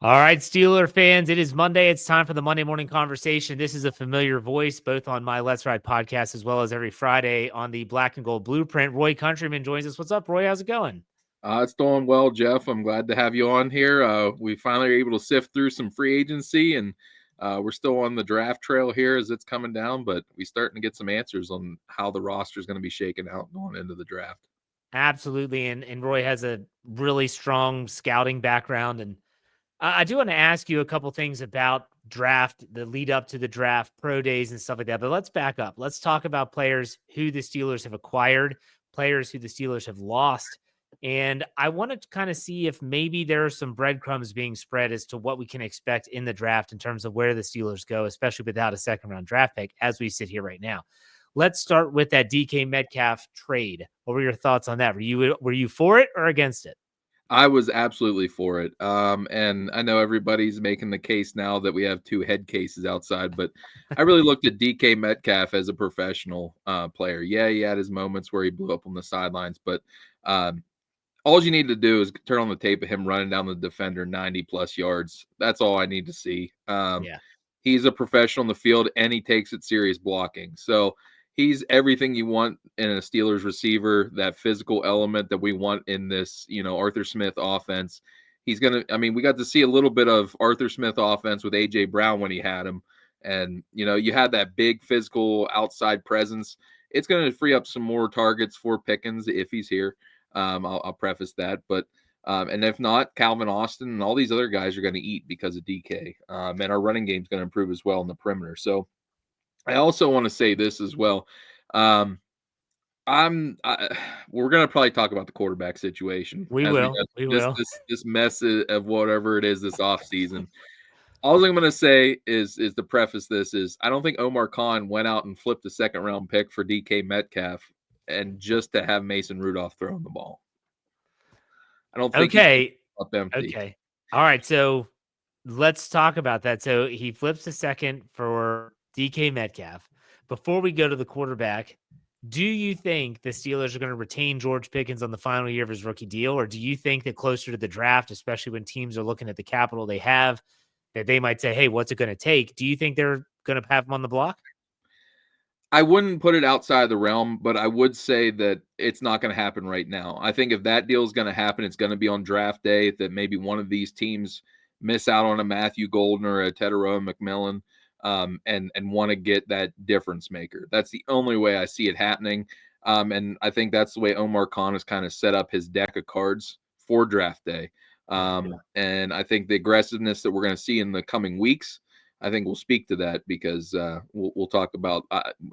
All right, Steeler fans, it is Monday. It's time for the Monday morning conversation. This is a familiar voice, both on my Let's Ride podcast as well as every Friday on the Black and Gold Blueprint. Roy Countryman joins us. What's up, Roy? How's it going? It's going well, Jeff. I'm glad to have you on here. We finally are able to sift through some free agency, and we're still on the draft trail here as it's coming down, but we're starting to get some answers on how the roster is going to be shaken out going into the draft. Absolutely. And Roy has a really strong scouting background. And I do want to ask you a couple things about draft, the lead up to the draft, pro days, and stuff like that. But let's back up. Let's talk about players who the Steelers have acquired, players who the Steelers have lost. And I want to kind of see if maybe there are some breadcrumbs being spread as to what we can expect in the draft in terms of where the Steelers go, especially without a second round draft pick as we sit here right now. Let's start with that DK Metcalf trade. What were your thoughts on that? Were you for it or against it? I was absolutely for it. And I know everybody's making the case now that we have two head cases outside, but I really looked at DK Metcalf as a professional player. Yeah, he had his moments where he blew up on the sidelines, but all you need to do is turn on the tape of him running down the defender 90 plus yards. That's all I need to see. Yeah. He's a professional in the field and he takes it serious blocking. So he's everything you want in a Steelers receiver, that physical element that we want in this, Arthur Smith offense. He's going to, we got to see a little bit of Arthur Smith offense with A.J. Brown when he had him. And, you had that big physical outside presence. It's going to free up some more targets for Pickens if he's here. I'll preface that. But and if not, Calvin Austin and all these other guys are going to eat because of DK. And our running game is going to improve as well in the perimeter. So I also want to say this as well. We're going to probably talk about the quarterback situation We as we will. go We through will. this mess of whatever it is this offseason. All I'm going to say is to preface this is I don't think Omar Khan went out and flipped a second round pick for DK Metcalf and just to have Mason Rudolph throwing the ball. I don't think he's Okay. up empty. Okay. All right. So let's talk about that. So he flips a second for DK Metcalf. Before we go to the quarterback, do you think the Steelers are going to retain George Pickens on the final year of his rookie deal? Or do you think that closer to the draft, especially when teams are looking at the capital they have, that they might say, hey, what's it going to take? Do you think they're going to have him on the block? I wouldn't put it outside of the realm, but I would say that it's not going to happen right now. I think if that deal is going to happen, it's going to be on draft day that maybe one of these teams miss out on a Matthew Golden or a Teteroa McMillan and want to get that difference maker. That's the only way I see it happening. And I think that's the way Omar Khan has kind of set up his deck of cards for draft day. And I think the aggressiveness that we're going to see in the coming weeks I think we'll speak to that because we'll talk about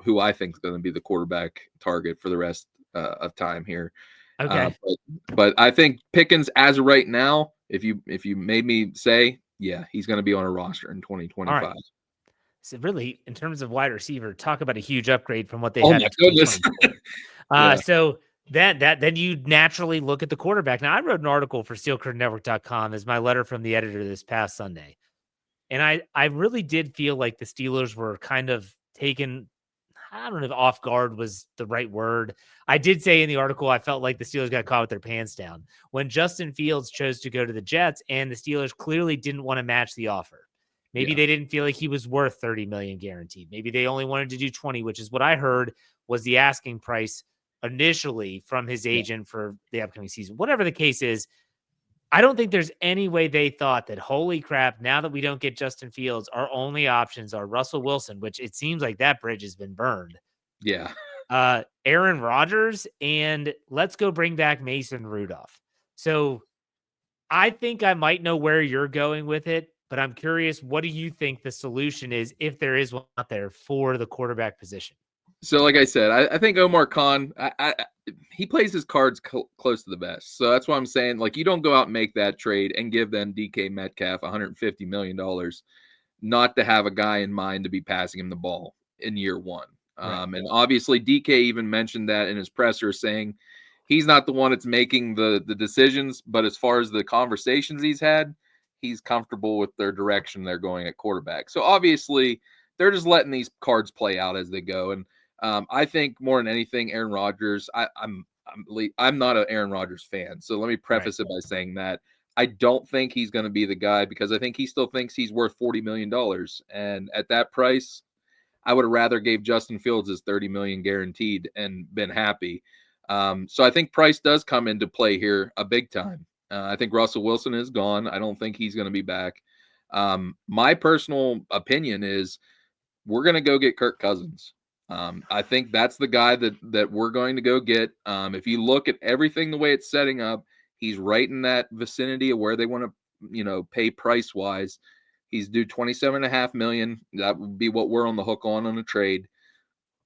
who I think is going to be the quarterback target for the rest of time here. Okay. But I think Pickens, as of right now, if you made me say, yeah, he's going to be on a roster in 2025. All right. So really, in terms of wide receiver, talk about a huge upgrade from what they Oh had my in goodness! 2024. Yeah. So then you naturally look at the quarterback. Now, I wrote an article for SteelCurtainNetwork.com as my letter from the editor this past Sunday, and I really did feel like the Steelers were kind of taken. I don't know if off guard was the right word. I did say in the article I felt like the Steelers got caught with their pants down when Justin Fields chose to go to the Jets, and the Steelers clearly didn't want to match the offer. Maybe they didn't feel like he was worth 30 million guaranteed. Maybe they only wanted to do 20, which is what I heard was the asking price initially from his agent for the upcoming season. Whatever the case is, I don't think there's any way they thought that, holy crap, now that we don't get Justin Fields, our only options are Russell Wilson, which it seems like that bridge has been burned. Yeah. Aaron Rodgers, and let's go bring back Mason Rudolph. So I think I might know where you're going with it, but I'm curious, what do you think the solution is if there is one out there for the quarterback position? So, like I said, I think Omar Khan, he plays his cards close to the vest. So that's why I'm saying, like, you don't go out and make that trade and give them DK Metcalf $150 million not to have a guy in mind to be passing him the ball in year one. Right. And obviously, DK even mentioned that in his presser, saying he's not the one that's making the decisions, but as far as the conversations he's had, he's comfortable with their direction they're going at quarterback. So obviously, they're just letting these cards play out as they go. And I think more than anything, Aaron Rodgers. I'm not an Aaron Rodgers fan, so let me preface it by saying that I don't think he's going to be the guy because I think he still thinks he's worth $40 million. And at that price, I would have rather gave Justin Fields his $30 million guaranteed and been happy. So I think price does come into play here a big time. I think Russell Wilson is gone. I don't think he's going to be back. My personal opinion is we're going to go get Kirk Cousins. I think that's the guy that we're going to go get. If you look at everything the way it's setting up, he's right in that vicinity of where they want to, pay price wise. He's due $27.5 million. That would be what we're on the hook on a trade.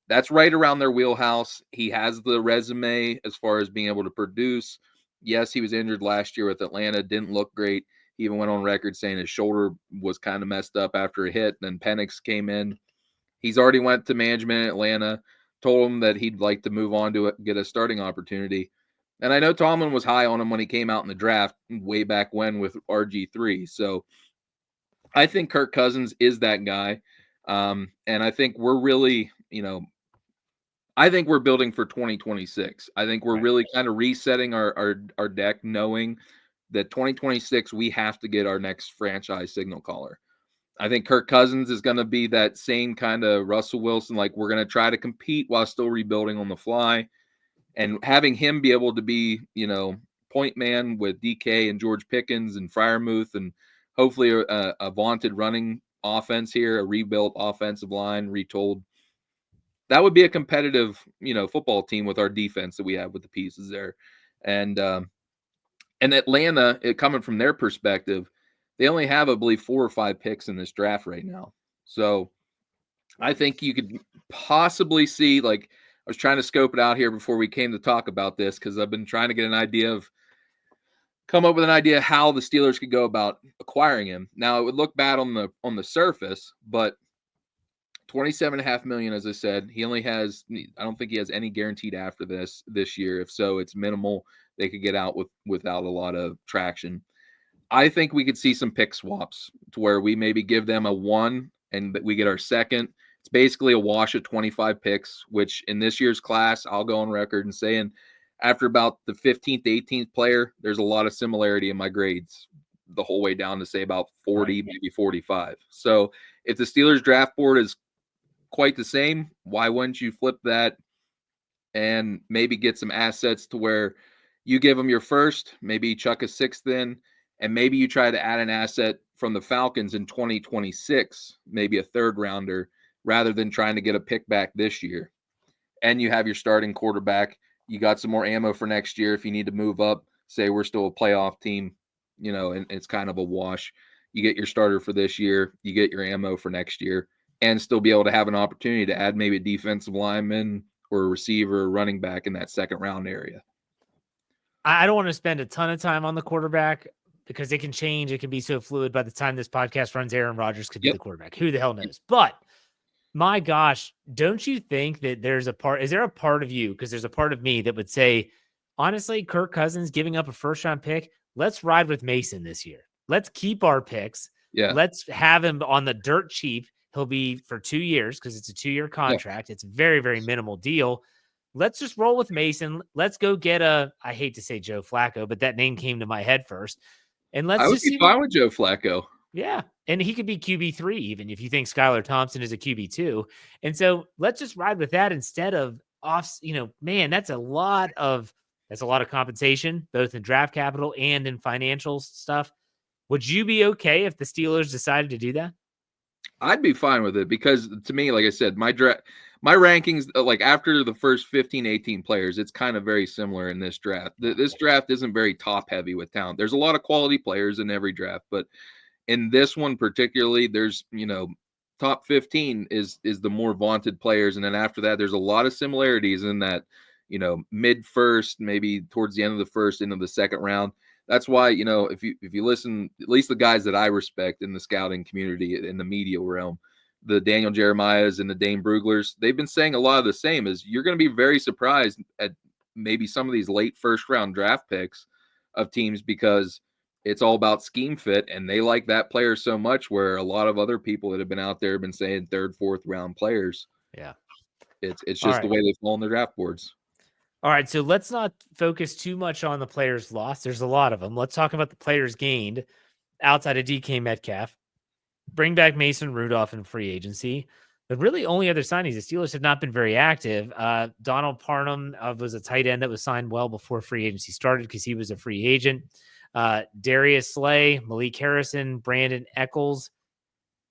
That's right around their wheelhouse. He has the resume as far as being able to produce. Yes, he was injured last year with Atlanta. Didn't look great. He even went on record saying his shoulder was kind of messed up after a hit. Then Penix came in. He's already went to management in Atlanta, told him that he'd like to move on to get a starting opportunity. And I know Tomlin was high on him when he came out in the draft way back when with RG3. So I think Kirk Cousins is that guy. And I think we're really, I think we're building for 2026. I think we're really kind of resetting our deck, knowing that 2026 we have to get our next franchise signal caller. I think Kirk Cousins is going to be that same kind of Russell Wilson, like we're going to try to compete while still rebuilding on the fly, and having him be able to be, point man with DK and George Pickens and Freiermuth, and hopefully a vaunted running offense here, a rebuilt offensive line, retold. That would be a competitive, football team with our defense that we have with the pieces there. And Atlanta, coming from their perspective, they only have, I believe, 4 or 5 picks in this draft right now. So I think you could possibly see, like, I was trying to scope it out here before we came to talk about this because I've been trying to come up with an idea how the Steelers could go about acquiring him. Now, it would look bad on the surface, but $27.5 million, as I said, he only has, I don't think he has any guaranteed after this year. If so, it's minimal. They could get out without a lot of traction. I think we could see some pick swaps to where we maybe give them a 1 and we get our second. It's basically a wash of 25 picks, which in this year's class, I'll go on record and saying after about the 15th, 18th player, there's a lot of similarity in my grades the whole way down to say about 40, maybe 45. So if the Steelers draft board is quite the same, why wouldn't you flip that and maybe get some assets to where you give them your first, maybe chuck a 6th in, and maybe you try to add an asset from the Falcons in 2026, maybe a 3rd rounder, rather than trying to get a pick back this year. And you have your starting quarterback. You got some more ammo for next year if you need to move up. Say we're still a playoff team, and it's kind of a wash. You get your starter for this year. You get your ammo for next year and still be able to have an opportunity to add maybe a defensive lineman or a receiver or running back in that 2nd round area. I don't want to spend a ton of time on the quarterback because it can change. It can be so fluid. By the time this podcast runs, Aaron Rodgers could be the quarterback. Who the hell knows? But my gosh, don't you think that is there a part of you, because there's a part of me that would say, honestly, Kirk Cousins giving up a 1st round pick, let's ride with Mason this year. Let's keep our picks. Yeah. Let's have him on the dirt cheap. He'll be for 2 years because it's a 2-year contract. Yeah. It's a very, very minimal deal. Let's just roll with Mason. Let's go get I hate to say Joe Flacco, but that name came to my head first. And let's just be fine with Joe Flacco. Yeah. And he could be QB3 even if you think Skylar Thompson is a QB2. And so let's just ride with that instead of man, that's a lot of compensation, both in draft capital and in financial stuff. Would you be okay if the Steelers decided to do that? I'd be fine with it because to me, like I said, my rankings, like after the first 15, 18 players, it's kind of very similar in this draft. This draft isn't very top heavy with talent. There's a lot of quality players in every draft, but in this one particularly, there's, top 15 is the more vaunted players. And then after that, there's a lot of similarities in that, mid first, maybe towards the end of the first, into the 2nd round. That's why, if you listen, at least the guys that I respect in the scouting community, in the media realm, the Daniel Jeremiahs and the Dane Bruglers, they've been saying a lot of the same. Is you're going to be very surprised at maybe some of these late 1st round draft picks of teams because it's all about scheme fit, and they like that player so much where a lot of other people that have been out there have been saying 3rd, 4th round players. Yeah. It's just the way they fall on the draft boards. All right, so let's not focus too much on the players lost. There's a lot of them. Let's talk about the players gained outside of DK Metcalf. Bring back Mason Rudolph in free agency. The really only other signings, the Steelers have not been very active. Donald Parham was a tight end that was signed well before free agency started because he was a free agent. Darius Slay, Malik Harrison, Brandon Eccles.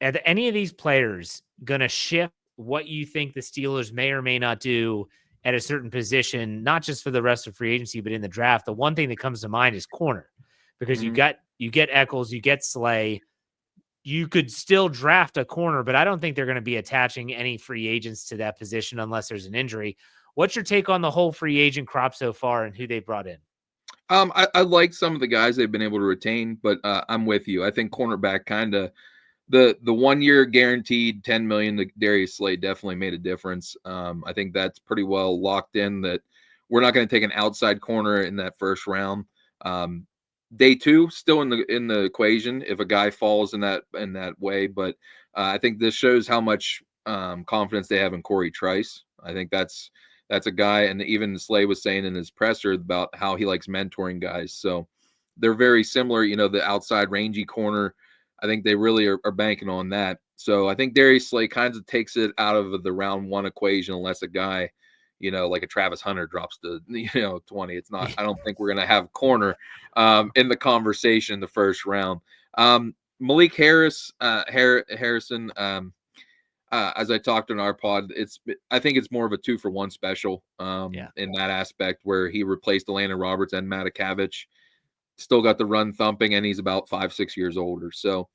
Are any of these players going to shift what you think the Steelers may or may not do at a certain position, not just for the rest of free agency, but in the draft? The one thing that comes to mind is corner, because you get Eccles, you get Slay. You could still draft a corner, but I don't think they're going to be attaching any free agents to that position unless there's an injury. What's your take on the whole free agent crop so far and who they brought in? I like some of the guys they've been able to retain, but I'm with you. I think cornerback kind of the 1 year guaranteed $10 million to Darius Slay definitely made a difference. I think that's pretty well locked in that we're not going to take an outside corner in that first round. Day two still in the equation if a guy falls in that way, but I think this shows how much confidence they have in Corey Trice. I think that's a guy, and even Slay was saying in his presser about how he likes mentoring guys. So they're very similar. The outside rangy corner, I think they really are banking on that. So I think Darius Slay kind of takes it out of the round one equation unless a guy, like a Travis Hunter drops to 20. It's not. I don't think we're gonna have corner in the conversation in the first round. Malik Harrison. As I talked in our pod, I think it's more of a 2-for-1 special in that aspect where he replaced Atlanta Roberts and Matakavich. Still got the run thumping, and he's about 5-6 years older. So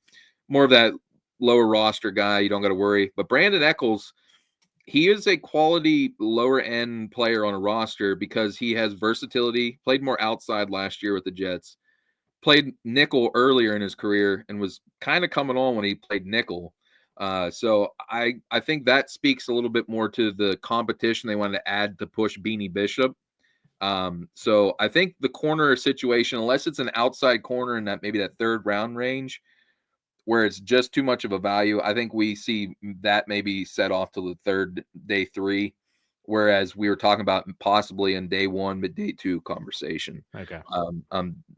more of that lower roster guy. You don't got to worry. But Brandon Eccles, he is a quality lower end player on a roster because he has versatility, played more outside last year with the Jets, played nickel earlier in his career and was kind of coming on when he played nickel. So I think that speaks a little bit more to the competition they wanted to add to push Beanie Bishop. So I think the corner situation, unless it's an outside corner in that maybe that third round range where it's just too much of a value, I think we see that maybe set off to the day three, whereas we were talking about possibly in day one, but day two conversation. Okay.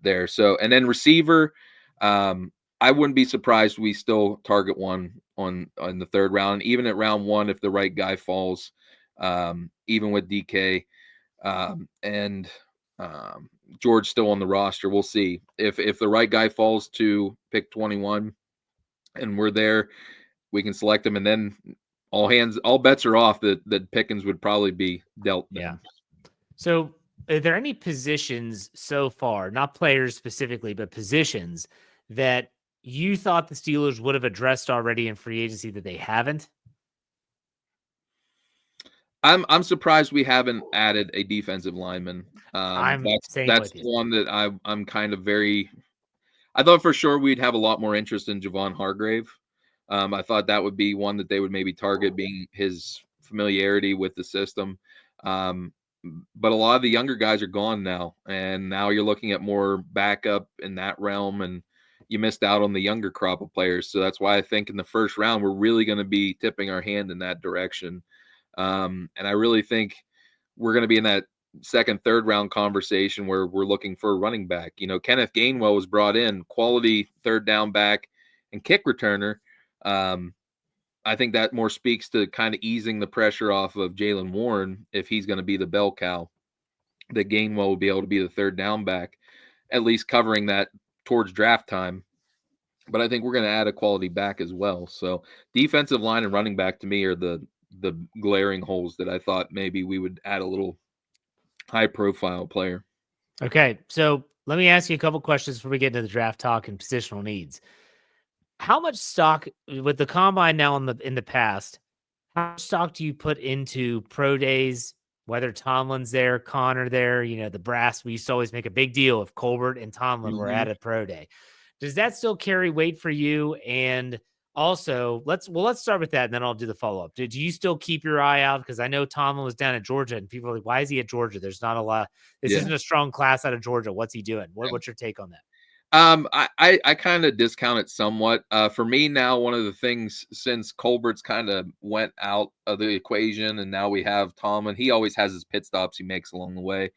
There. So, and then receiver, I wouldn't be surprised we still target one on the third round, even at round one, if the right guy falls, even with DK, and George still on the roster. We'll see if the right guy falls to pick 21 and we're there, we can select him, and then all bets are off that Pickens would probably be dealt then. Yeah. So are there any positions so far, not players specifically, but positions that you thought the Steelers would have addressed already in free agency that they haven't? I'm surprised we haven't added a defensive lineman. That's one that I'm kind of very. I thought for sure we'd have a lot more interest in Javon Hargrave. I thought that would be one that they would maybe target, being his familiarity with the system. But a lot of the younger guys are gone now, and now you're looking at more backup in that realm, and you missed out on the younger crop of players. So that's why I think in the first round we're really going to be tipping our hand in that direction. And I really think we're going to be in that second, third round conversation where we're looking for a running back. Kenneth Gainwell was brought in, quality third down back and kick returner. I think that more speaks to kind of easing the pressure off of Jaylen Warren if he's going to be the bell cow. That Gainwell will be able to be the third down back, at least covering that towards draft time. But I think we're going to add a quality back as well. So defensive line and running back to me are the glaring holes that I thought maybe we would add a little high profile player. Okay. So let me ask you a couple questions before we get into the draft talk and positional needs. How much stock with the combine now in the past, how much stock do you put into pro days, whether Tomlin's there, Connor there, the brass, we used to always make a big deal if Colbert and Tomlin were at a pro day. Does that still carry weight for you? And also, let's start with that, and then I'll do the follow-up. Do you still keep your eye out? Because I know Tomlin was down at Georgia, and people are like, why is he at Georgia? There's not a lot. This isn't a strong class out of Georgia. What's he doing? What's your take on that? I kind of discount it somewhat. For me now, one of the things since Colbert's kind of went out of the equation, and now we have Tomlin. He always has his pit stops he makes along the way.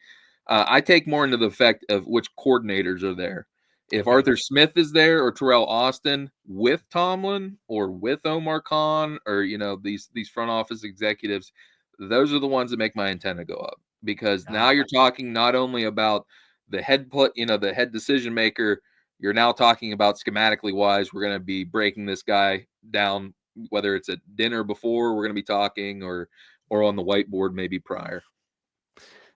I take more into the effect of which coordinators are there. If Okay. Arthur Smith is there, or Terrell Austin with Tomlin, or with Omar Khan, or these front office executives, those are the ones that make my antenna go up, because Got now it. you're talking not only about the head decision maker. You're now talking about schematically wise. We're going to be breaking this guy down, whether it's at dinner before we're going to be talking, or on the whiteboard maybe prior.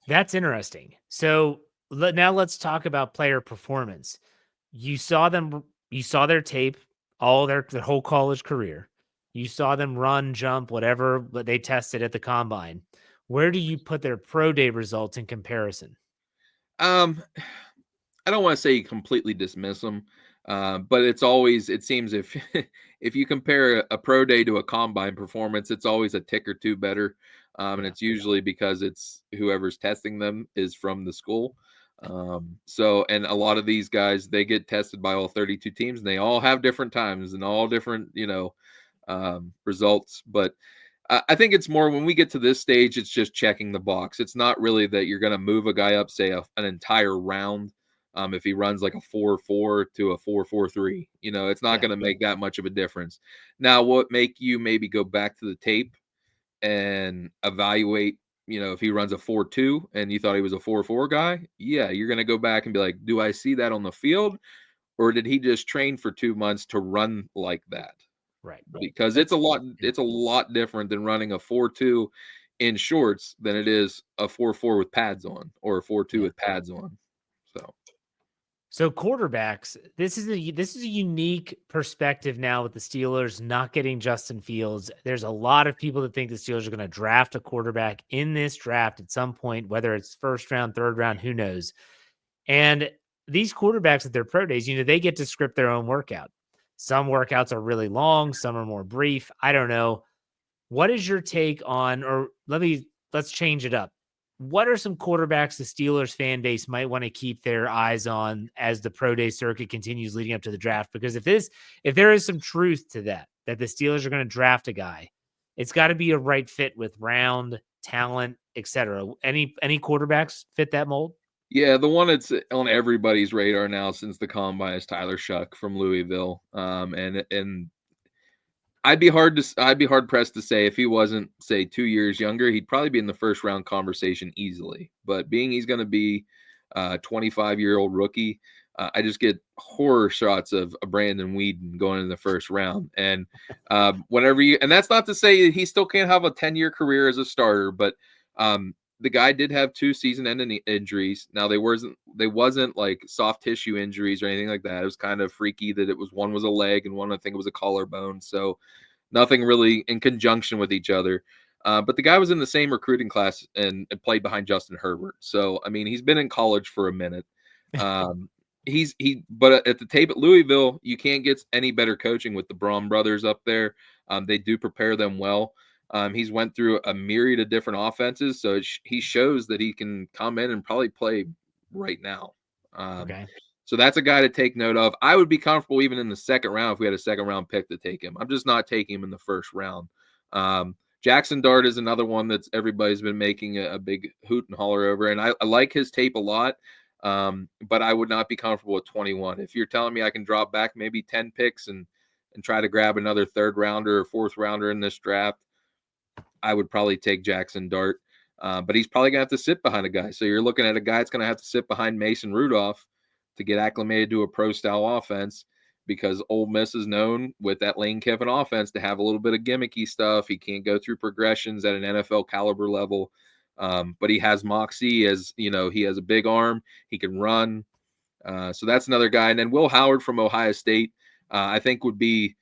That's interesting. So now let's talk about player performance. You saw them, you saw their tape, all their whole college career. You saw them run, jump, whatever but they tested at the combine. Where do you put their pro day results in comparison? Um, I don't want to say completely dismiss them, but it seems if if you compare a pro day to a combine performance, it's always a tick or two better, and Yeah. it's usually because it's whoever's testing them is from the school. So, and a lot of these guys, they get tested by all 32 teams, and they all have different times and all different results. But I think it's more when we get to this stage, it's just checking the box. It's not really that you're going to move a guy up, say, an entire round. If he runs like a 4.4 to a 4.43, it's not Yeah. going to make that much of a difference. Now, what make you maybe go back to the tape and evaluate, if he runs a 4.2 and you thought he was a 4.4 guy, yeah, you're going to go back and be like, do I see that on the field? Or did he just train for 2 months to run like that? Right. Because Let's it's a lot different than running a 4.2 in shorts than it is a 4.4 with pads on, or a 4.2 yeah. with pads on. So So quarterbacks, this is a unique perspective now with the Steelers not getting Justin Fields. There's a lot of people that think the Steelers are going to draft a quarterback in this draft at some point, whether it's first round, third round, who knows. And these quarterbacks at their pro days, they get to script their own workout. Some workouts are really long, some are more brief. I don't know. What is your take on, or let's change it up. What are some quarterbacks the Steelers fan base might want to keep their eyes on as the pro day circuit continues leading up to the draft? Because if there is some truth to that the Steelers are going to draft a guy, it's got to be a right fit with round talent, etc. Any quarterbacks fit that mold? yeah, the one that's on everybody's radar now since the combine is Tyler Shuck from Louisville. And I'd be hard pressed to say if he wasn't, say, 2 years younger, he'd probably be in the first round conversation easily. But being he's going to be a 25-year-old rookie, I just get horror shots of a Brandon Weeden going in the first round. And and that's not to say he still can't have a 10-year career as a starter, but the guy did have 2 season-ending injuries. Now they wasn't like soft tissue injuries or anything like that. It was kind of freaky that one was a leg and one I think it was a collarbone. So nothing really in conjunction with each other. But the guy was in the same recruiting class and played behind Justin Herbert. So I mean, he's been in college for a minute. Um, but at the tape at Louisville, you can't get any better coaching with the Braun brothers up there. They do prepare them well. He's went through a myriad of different offenses, so he shows that he can come in and probably play right now. Um, Okay. so that's a guy to take note of. I would be comfortable even in the second round if we had a second round pick to take him. I'm just not taking him in the first round. Jackson Dart is another one that's everybody's been making a big hoot and holler over, and I like his tape a lot. But I would not be comfortable with 21. If you're telling me I can drop back maybe 10 picks and try to grab another third rounder or fourth rounder in this draft, I would probably take Jackson Dart. But he's probably going to have to sit behind a guy. So you're looking at a guy that's going to have to sit behind Mason Rudolph to get acclimated to a pro style offense, because Ole Miss is known with that Lane Kiffin offense to have a little bit of gimmicky stuff. He can't go through progressions at an NFL caliber level. But he has moxie, he has a big arm. He can run. So that's another guy. And then Will Howard from Ohio State, I think would be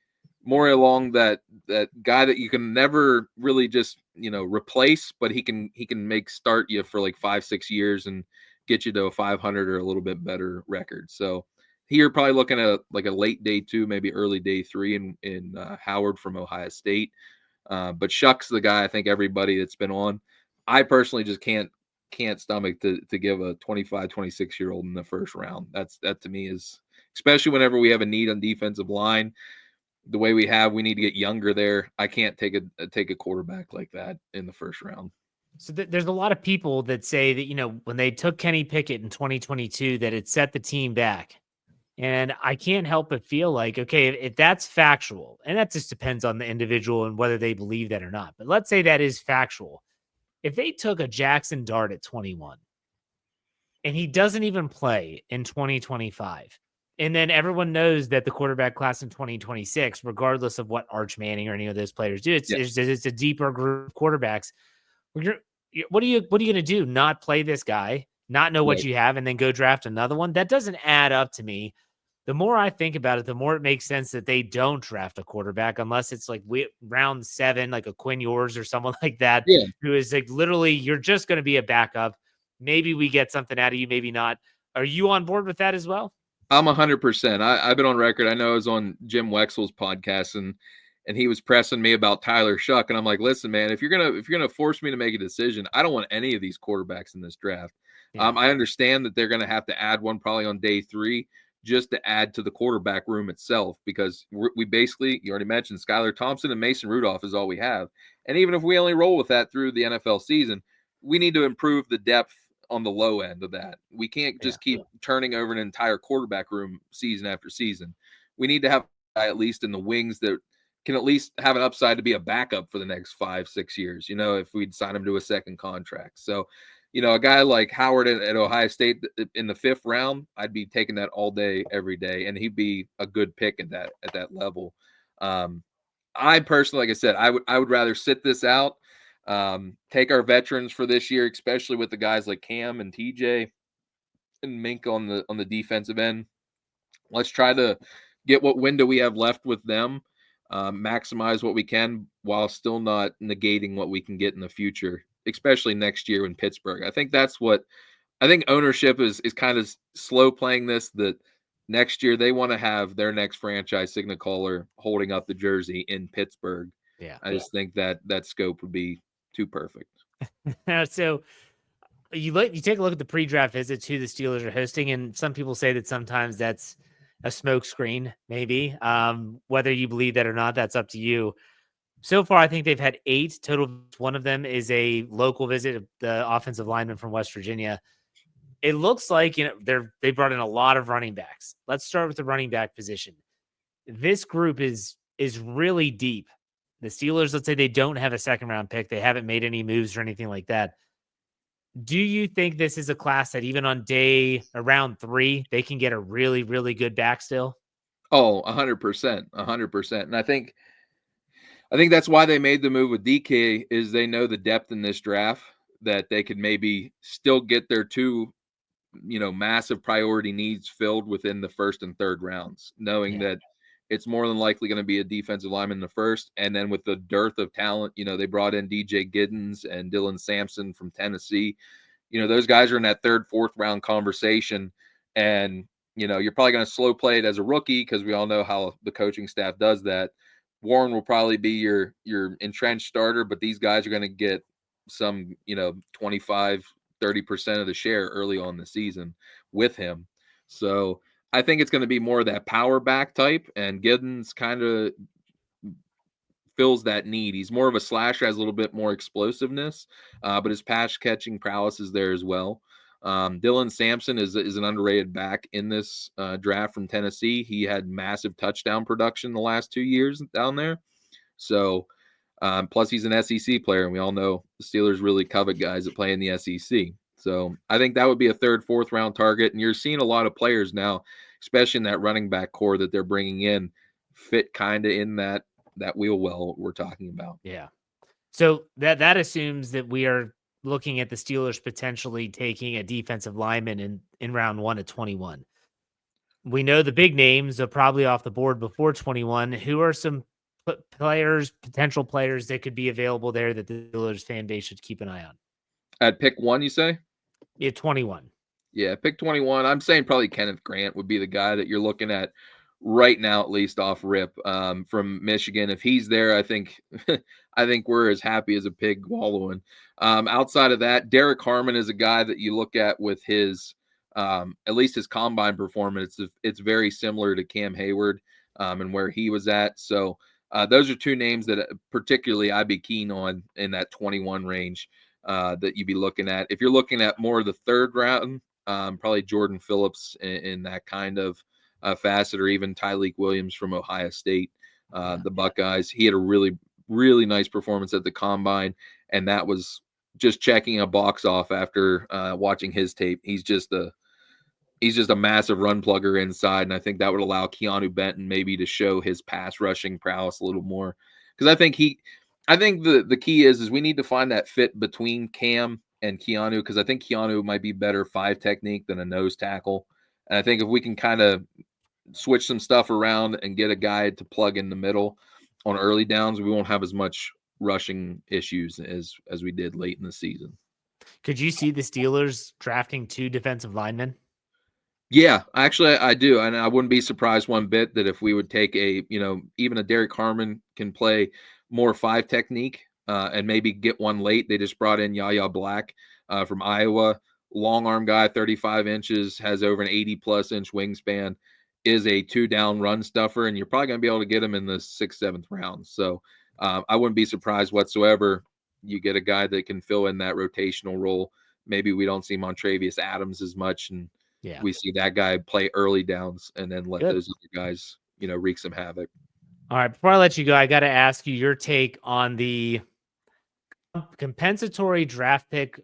more along that guy that you can never really just replace, but he can start you for like 5-6 years and get you to a 500 or a little bit better record. So here probably looking at like a late day 2, maybe early day 3 in Howard from Ohio State. But Shuck's the guy I think everybody that's been on. I personally just can't stomach to give a 25, 26-year-old in the first round. That to me is especially whenever we have a need on defensive line. The way we need to get younger there. I can't take a quarterback like that in the first round. So there's a lot of people that say that, when they took Kenny Pickett in 2022, that it set the team back. And I can't help but feel like, okay, if that's factual, and that just depends on the individual and whether they believe that or not. But let's say that is factual. If they took a Jackson Dart at 21 and he doesn't even play in 2025, and then everyone knows that the quarterback class in 2026, regardless of what Arch Manning or any of those players do, it's a deeper group of quarterbacks. What are you going to do? Not play this guy, not know what you have, and then go draft another one? That doesn't add up to me. The more I think about it, the more it makes sense that they don't draft a quarterback unless it's like round 7, like a Quinn Ewers or someone like that, who is like literally you're just going to be a backup. Maybe we get something out of you, maybe not. Are you on board with that as well? I'm 100%. I've been on record. I know I was on Jim Wexell's podcast and he was pressing me about Tyler Shuck, and I'm like, listen, man, if you're gonna force me to make a decision, I don't want any of these quarterbacks in this draft. I understand that they're gonna have to add one probably on day 3 just to add to the quarterback room itself, because we basically, you already mentioned, Skylar Thompson and Mason Rudolph is all we have. And even if we only roll with that through the NFL season, we need to improve the depth on the low end of that. We can't just keep turning over an entire quarterback room season after season. We need to have at least in the wings that can at least have an upside to be a backup for the next 5-6 years, if we'd sign him to a second contract. So, a guy like Howard at Ohio State in the 5th round, I'd be taking that all day, every day, and he'd be a good pick at that level. I personally, like I said, I would rather sit this out, take our veterans for this year, especially with the guys like Cam and TJ and Mink on the defensive end. Let's try to get what window we have left with them, maximize what we can while still not negating what we can get in the future, especially next year in Pittsburgh. I think ownership is kind of slow playing this, that next year they want to have their next franchise signal caller holding up the jersey in Pittsburgh. I just think that scope would be too perfect. So you take a look at the pre-draft visits who the Steelers are hosting, and some people say that sometimes that's a smokescreen, maybe. Whether you believe that or not, that's up to you. So far, I think they've had 8 total. One of them is a local visit of the offensive lineman from West Virginia. It looks like they brought in a lot of running backs. Let's start with the running back position. This group is really deep. The Steelers, let's say they don't have a 2nd-round pick. They haven't made any moves or anything like that. Do you think this is a class that even on around 3, they can get a really, really good back still? Oh, 100%, 100%. And I think that's why they made the move with DK, is they know the depth in this draft that they could maybe still get their 2, massive priority needs filled within the 1st and 3rd rounds, knowing that it's more than likely going to be a defensive lineman in the 1st. And then with the dearth of talent, they brought in DJ Giddens and Dylan Sampson from Tennessee. Those guys are in that 3rd, 4th round conversation. And, you're probably going to slow play it as a rookie, because we all know how the coaching staff does that. Warren will probably be your entrenched starter, but these guys are going to get some, 25, 30% of the share early on in the season with him. So I think it's going to be more of that power back type, and Giddens kind of fills that need. He's more of a slasher, has a little bit more explosiveness, but his pass catching prowess is there as well. Dylan Sampson is an underrated back in this draft from Tennessee. He had massive touchdown production the last 2 years down there. So, plus he's an SEC player, and we all know the Steelers really covet guys that play in the SEC. So I think that would be a 3rd, 4th round target. And you're seeing a lot of players now, especially in that running back core that they're bringing in, fit kind of in that wheel well we're talking about. Yeah. So that assumes that we are looking at the Steelers potentially taking a defensive lineman in round 1 at 21. We know the big names are probably off the board before 21. Who are some potential players that could be available there that the Steelers fan base should keep an eye on? At pick 1, you say? Yeah, 21. Yeah, pick 21. I'm saying probably Kenneth Grant would be the guy that you're looking at right now, at least off rip, from Michigan. If he's there, I think we're as happy as a pig wallowing. Outside of that, Derek Harmon is a guy that you look at with his At least his combine performance, it's very similar to Cam Hayward and where he was at. So those are two names that particularly I'd be keen on in that 21 range that you'd be looking at. If you're looking at more of the third round, probably Jordan Phillips in that kind of facet, or even Tyleik Williams from Ohio State, the Buckeyes. He had a really, really nice performance at the combine, and that was just checking a box off after watching his tape. He's just a massive run plugger inside, and I think that would allow Keanu Benton maybe to show his pass rushing prowess a little more. Because I think the key is we need to find that fit between Cam and Keanu, because I think Keanu might be better 5 technique than a nose tackle. And I think if we can kind of switch some stuff around and get a guy to plug in the middle on early downs, we won't have as much rushing issues as we did late in the season. Could you see the Steelers drafting 2 defensive linemen? Yeah, actually, I do, and I wouldn't be surprised one bit that if we would take even a Derek Harmon can play more 5 technique, and maybe get one late. They just brought in Yahya Black from Iowa, long arm guy, 35 inches, has over an 80+ inch wingspan, is a 2-down run stuffer, and you're probably going to be able to get him in the 6th, 7th round. So I wouldn't be surprised whatsoever. You get a guy that can fill in that rotational role. Maybe we don't see Montravius Adams as much, and we see that guy play early downs and then let those other guys, wreak some havoc. All right. Before I let you go, I got to ask you your take on the compensatory draft pick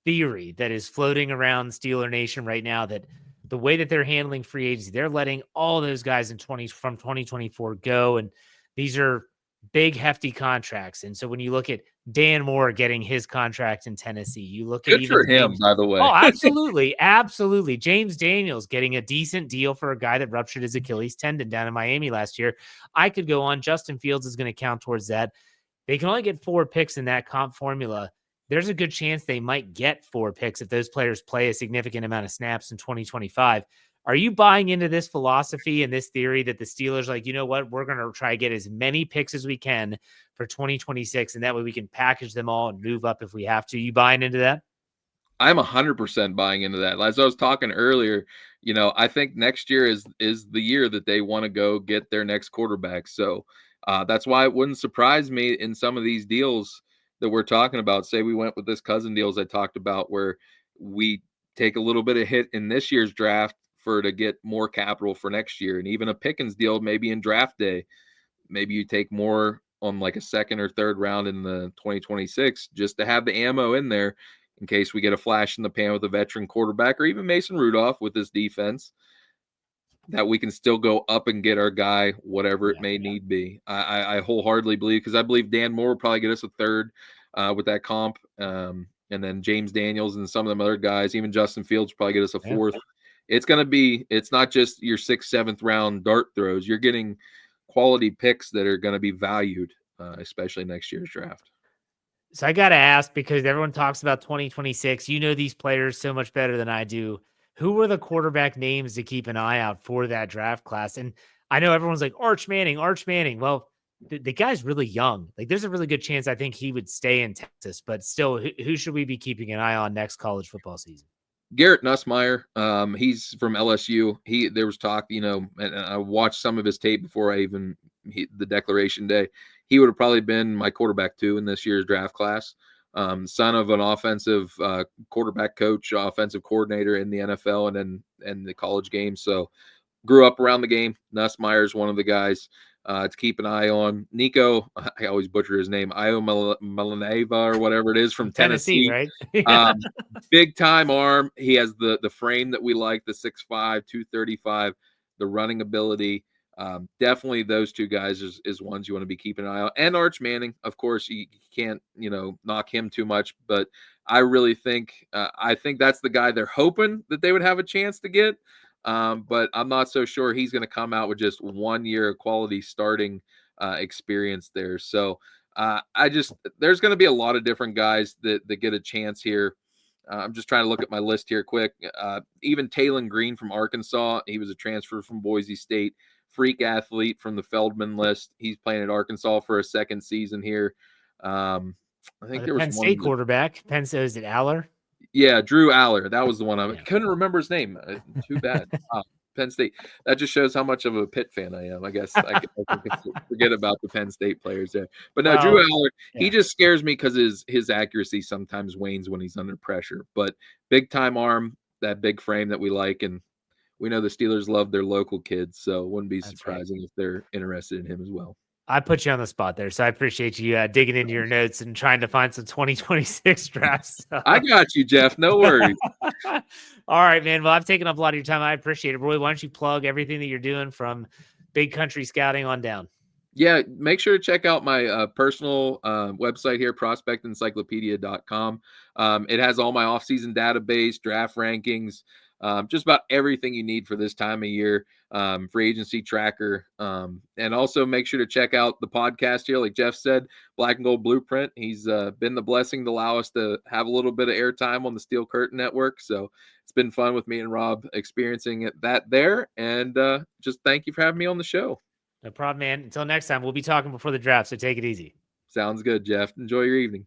theory that is floating around Steeler Nation right now, that the way that they're handling free agency, they're letting all those guys from 2024 go. And these are big, hefty contracts. And so when you look at Dan Moore getting his contract in Tennessee, you look at Good for him, by the way. Oh, absolutely. Absolutely. James Daniels getting a decent deal for a guy that ruptured his Achilles tendon down in Miami last year. I could go on. Justin Fields is going to count towards that. They can only get 4 picks in that comp formula. There's a good chance they might get 4 picks if those players play a significant amount of snaps in 2025. Are you buying into this philosophy and this theory that the Steelers, like, you know what, we're going to try to get as many picks as we can for 2026, and that way we can package them all and move up if we have to? You buying into that? I'm 100% buying into that. As I was talking earlier, I think next year is the year that they want to go get their next quarterback. So that's why it wouldn't surprise me in some of these deals that we're talking about. Say we went with this cousin deals I talked about, where we take a little bit of hit in this year's draft to get more capital for next year, and even a Pickens deal maybe in draft day. Maybe you take more on like a 2nd or 3rd round in the 2026 just to have the ammo in there in case we get a flash in the pan with a veteran quarterback, or even Mason Rudolph with this defense, that we can still go up and get our guy, whatever it may need be. I wholeheartedly believe, because I believe Dan Moore will probably get us a 3rd with that comp. And then James Daniels and some of them other guys, even Justin Fields will probably get us a 4th. It's not just your 6th, 7th round dart throws. You're getting quality picks that are going to be valued, especially next year's draft. So I got to ask, because everyone talks about 2026. You know these players so much better than I do. Who are the quarterback names to keep an eye out for that draft class? And I know everyone's like, Arch Manning. Well, the guy's really young. Like, there's a really good chance I think he would stay in Texas, but still, who should we be keeping an eye on next college football season? Garrett Nussmeier, he's from LSU. There was talk, and I watched some of his tape before the declaration day. He would have probably been my quarterback 2 in this year's draft class. Son of an offensive quarterback coach, offensive coordinator in the NFL and the college game. So grew up around the game. Nussmeier is one of the guys to keep an eye on. Nico, I always butcher his name, Milaneva or whatever it is, from Tennessee. Right? Big time arm. He has the frame that we like, the 6'5", 235, the running ability. Definitely those 2 guys is ones you want to be keeping an eye on. And Arch Manning, of course, you can't, knock him too much, but I really think that's the guy they're hoping that they would have a chance to get. But I'm not so sure he's going to come out with just 1 year of quality starting experience there. So there's going to be a lot of different guys that get a chance here. I'm just trying to look at my list here quick. Even Taylon Green from Arkansas, he was a transfer from Boise State, freak athlete from the Feldman list. He's playing at Arkansas for a 2nd season here. I think there was Penn State quarterback. Penn State, is it Aller? Yeah, Drew Aller. That was the one. I Yeah. couldn't remember his name. Too bad. Penn State. That just shows how much of a Pitt fan I am. I guess I can forget about the Penn State players there. But no, Drew Aller, he just scares me because his accuracy sometimes wanes when he's under pressure. But big time arm, that big frame that we like, and we know the Steelers love their local kids, so it wouldn't be surprising if they're interested in him as well. I put you on the spot there, so I appreciate you digging into your notes and trying to find some 2026 drafts. I got you, Jeff. No worries. All right, man. Well, I've taken up a lot of your time. I appreciate it. Roy, why don't you plug everything that you're doing from Big Country Scouting on down? Yeah, make sure to check out my personal website here, prospectencyclopedia.com. It has all my offseason database, draft rankings, just about everything you need for this time of year, free agency tracker. And also make sure to check out the podcast here. Like Jeff said, Black and Gold Blueprint. He's been the blessing to allow us to have a little bit of airtime on the Steel Curtain Network. So it's been fun with me and Rob experiencing that there. And just thank you for having me on the show. No problem, man. Until next time, we'll be talking before the draft, so take it easy. Sounds good, Jeff. Enjoy your evening.